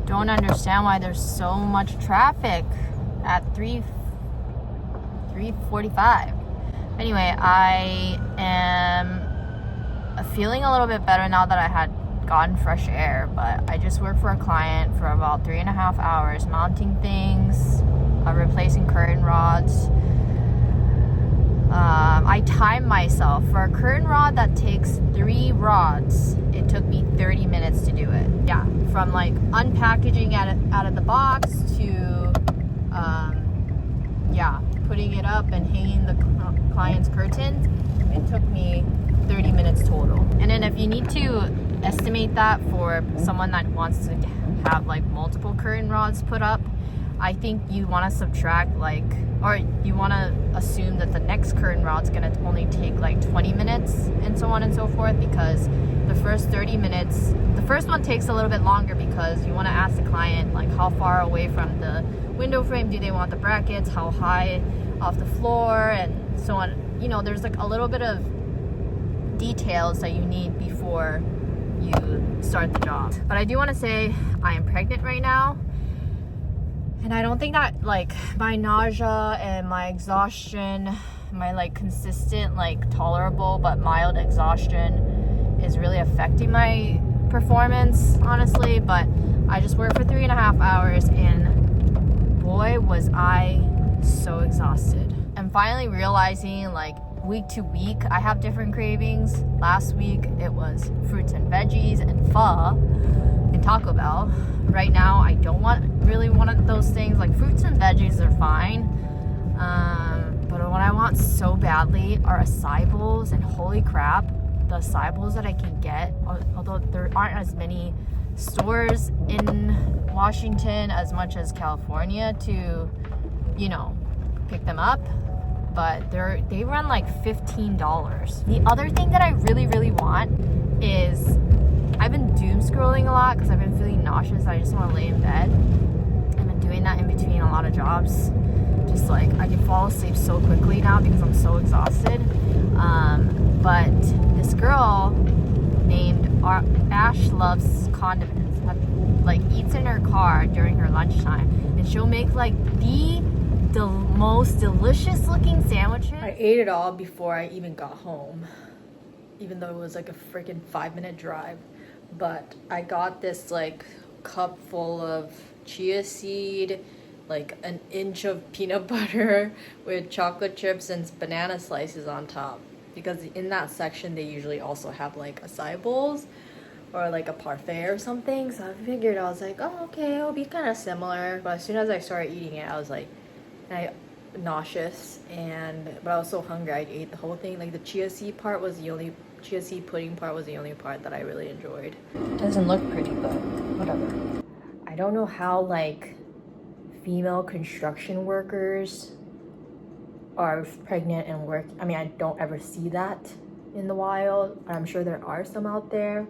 don't understand why there's so much traffic at 3:45. Anyway, I am feeling a little bit better now that I had gotten fresh air, but I just worked for a client for about 3.5 hours, mounting things, replacing curtain rods. I timed myself. For a curtain rod that takes 3 rods, it took me 30 minutes to do it. Yeah, from like unpackaging out of the box to putting it up and hanging the client's curtains. It took me 30 minutes total. And then if you need to estimate that for someone that wants to have like multiple curtain rods put up, I think you want to subtract or you want to assume that the next curtain rod's going to only take like 20 minutes and so on and so forth, because the first 30 minutes, the first one takes a little bit longer because you want to ask the client like how far away from the window frame do they want the brackets, how high off the floor, and so on. You know, there's like a little bit of details that you need before you start the job. But I do want to say I am pregnant right now, and I don't think that like my nausea and my exhaustion, my like consistent like tolerable but mild exhaustion is really affecting my performance, honestly. But I just worked for 3.5 hours, and boy was I so exhausted. I'm finally realizing like week to week I have different cravings. Last week it was fruits and veggies and pho and Taco Bell. Right now I don't really want those things. Like fruits and veggies are fine, but what I want so badly are acai bowls, and holy crap, the acai bowls that I can get, although there aren't as many stores in Washington as much as California to, you know, pick them up, but they run like $15. The other thing that I really want is, I've been doom scrolling a lot because I've been feeling nauseous. I just want to lay in bed. I've been doing that in between a lot of jobs. Just like I can fall asleep so quickly now because I'm so exhausted. But this girl named Ash Loves Condiments like eats in her car during her lunchtime, and she'll make like the most delicious looking sandwiches. I ate it all before I even got home, even though it was like a freaking 5-minute drive. But I got this like cup full of chia seed, like an inch of peanut butter with chocolate chips and banana slices on top, because in that section they usually also have like acai bowls or like a parfait or something. So I figured, I was like, oh okay, it'll be kind of similar. But as soon as I started eating it, I was like nauseous, but I was so hungry I ate the whole thing. Like the chia seed pudding part was the only part that I really enjoyed. It doesn't look pretty, but whatever. I don't know how like female construction workers are pregnant and work. I mean, I don't ever see that in the wild. I'm sure there are some out there.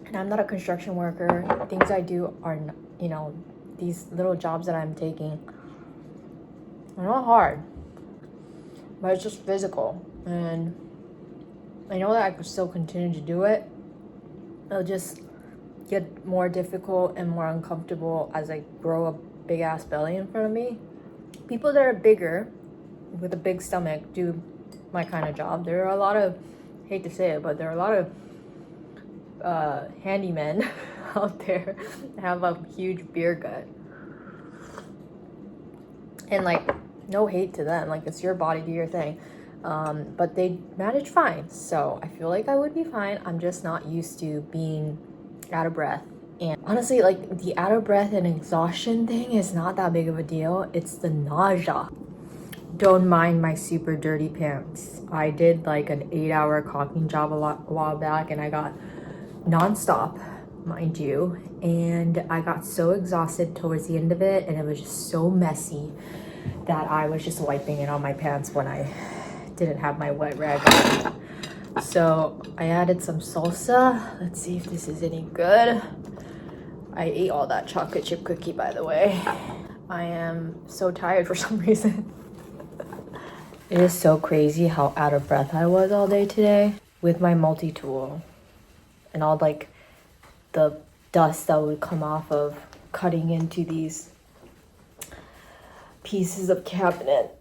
And I'm not a construction worker. Things I do are, you know, these little jobs that I'm taking are not hard, but it's just physical. And I know that I could still continue to do it. It'll just get more difficult and more uncomfortable as I grow a big ass belly in front of me. People that are bigger with a big stomach do my kind of job. There are a lot of, hate to say it, but there are a lot of handymen out there that have a huge beer gut. And like, no hate to them, like it's your body, do your thing. But they manage fine, so I feel like I would be fine. I'm just not used to being out of breath. And honestly, like the out of breath and exhaustion thing is not that big of a deal. It's the nausea. Don't mind my super dirty pants. I did like an 8-hour caulking job a while back, and I got nonstop, mind you, and I got so exhausted towards the end of it, and it was just so messy that I was just wiping it on my pants when I didn't have my wet rag on. So I added some salsa. Let's see if this is any good. I ate all that chocolate chip cookie, by the way. I am so tired for some reason. It is so crazy how out of breath I was all day today with my multi-tool and all like the dust that would come off of cutting into these pieces of cabinet.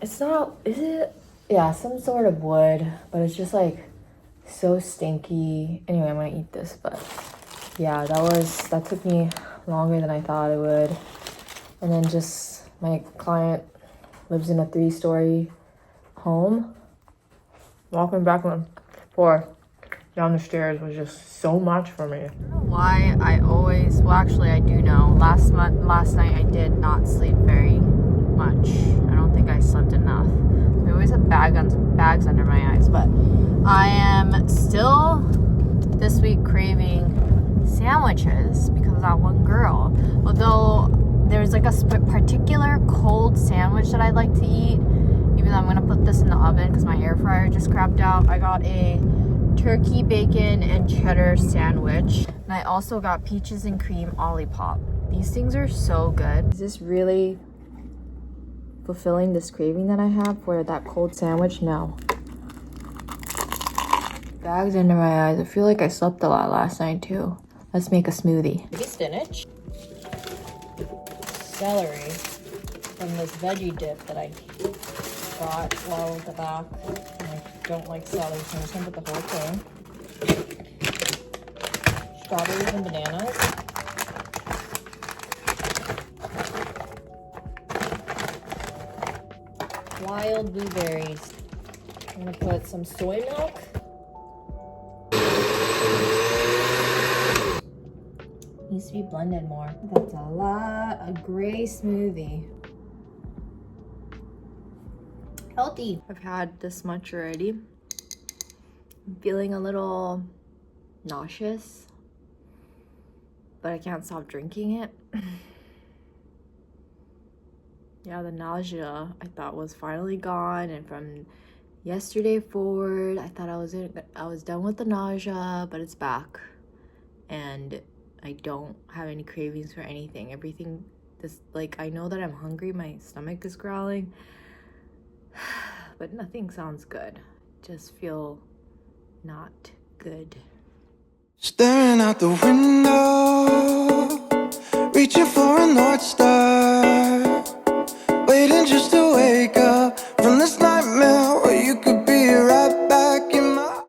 It's not, is it? Yeah, some sort of wood, but it's just like so stinky. Anyway, I'm gonna eat this, but yeah, that took me longer than I thought it would. And then just my client lives in a 3-story home. Walking back and forth down the stairs was just so much for me. I don't know why I always, well actually I do know. Last night I did not sleep very much. I don't think I slept enough. I always have bags under my eyes, but I am still this week craving sandwiches because of that one girl. Although there's like a particular cold sandwich that I'd like to eat. Even though I'm gonna put this in the oven because my air fryer just crapped out. I got a turkey, bacon, and cheddar sandwich. And I also got peaches and cream Olipop. These things are so good. Is this really fulfilling this craving that I have for that cold sandwich? No. Bags under my eyes. I feel like I slept a lot last night too. Let's make a smoothie. Spinach. Celery from this veggie dip that I got while at the back. I don't like celery, so I'm just gonna put the whole thing. Strawberries and bananas. Wild blueberries. I'm gonna put some soy milk. Needs to be blended more. That's a lot of gray smoothie. Healthy. I've had this much already. I'm feeling a little nauseous, but I can't stop drinking it. Yeah, the nausea I thought was finally gone, and from yesterday forward, I thought I was done with the nausea, but it's back, and I don't have any cravings for anything. Everything, like, I know that I'm hungry. My stomach is growling. But nothing sounds good. Just feel not good. Staring out the window,